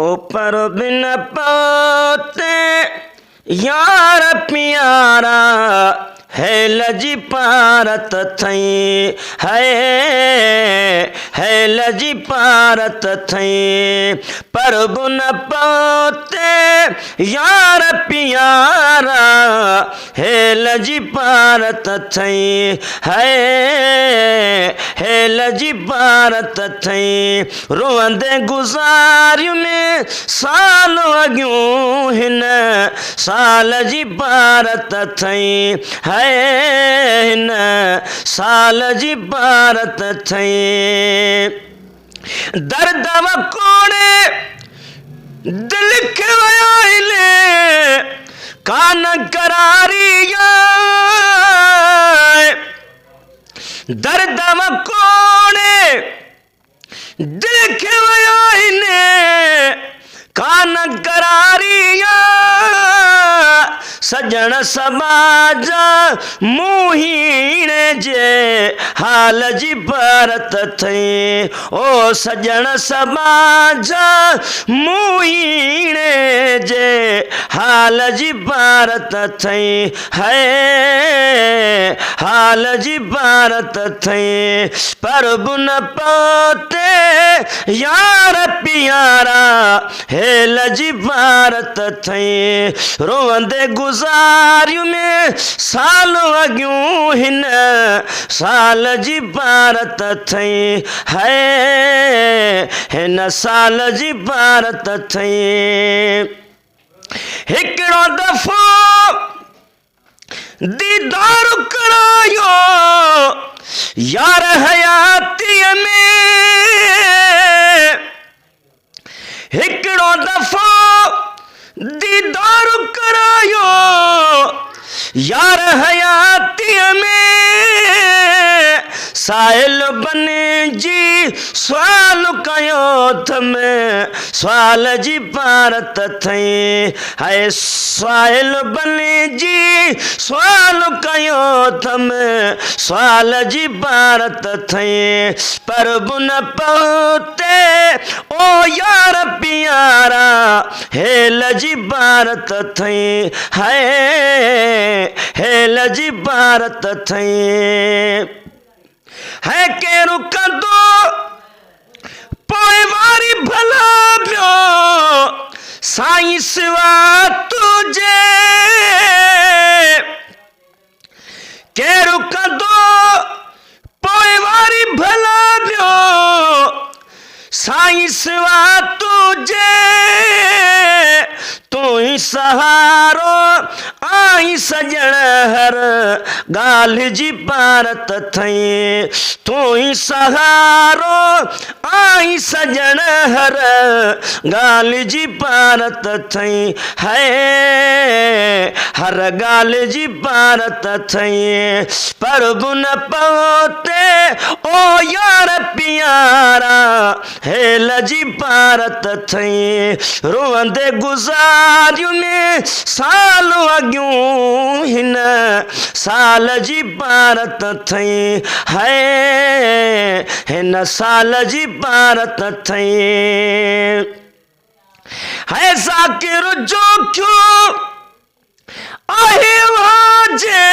ओ पर बिन पाते यार प्यारा है लजी पारत थई है लजी पारत थई पर बुन पाते यार प्यारा है लजी पारत थई है लजी पारत थई रोंदे गुज़ारियूं में साल अॻियूं हिन साल जी पारत थई हिन साल जी पारत थई दर्द कोड़े दिल खे वयाइले कान करारी दर्द कोड़े दिल खे वयाइले कान करारी सजन समाज मुहीणे जे हाल जी पारत थई ओ सजन समाज मुहीणे जे हाल जी पारत थई हाल जी पारत थई पर बुन पाते यार प्यारा हेल जी पारत थई रोंदे गुज़ारियूं में साल अॻियूं हिन साल जी पारत थई हिन साल जी पारत थई हिकिड़ो दफ़ो दीदार करायो यार हयातीअ में हिकिड़ो दफ़ो दीदार करायो यार हयातीअ में साहिल बने जी सवाल कयो में सवाल जी पारत थई साहिल बने जी सवाल कयो में सवाल जी पारत थई पर बुन पहुते ओ यार प्यारा हेल जी पारत थई हेल जी पारत थई है के रुकंदो पोइ वारी भला पियो साईं सिवा तुझे के रुकंदो पोइ वारी भला पियो साईं सिवा तुझे तू ही सहारो आई सजण हर गाल जी पारत थई तू ही सहारो आई सजण हर गाल जी पारत थई हर गाल जी पारत थई पर बुन पहुते ओ यार प्यारा हेल जी पारत थई रोंदे गुज़ारियूं में साल अॻियूं हिन साल जी पारत थई हिन साल जी पारत थई ज़ाकिर जो क्यों आहे वाजे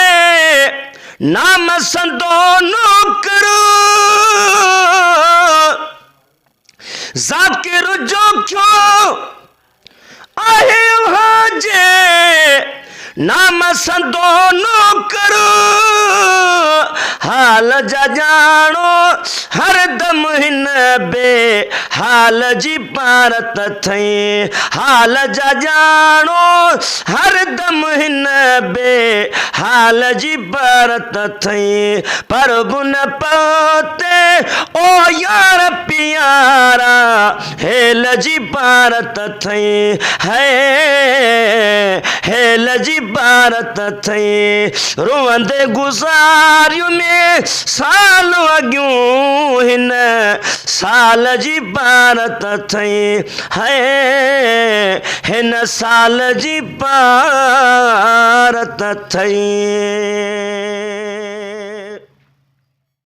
नाम संदो नौकर ज़ाकिर जो क्यों आहे वाजे नाम संदो नौकर हाल जा जानो हर दम हिन बे हाल जी पारत थई हाल जा जानो हर दम हिन बे हाल जी पारत थई पर बुन पहुते ओ यार प्यारा हेल जी पारत थई हेल जी पारत थई रोंदे गुज़ारियूं में साल अॻियूं हिन साल जी पारत थई हिन साल जी पारत थई।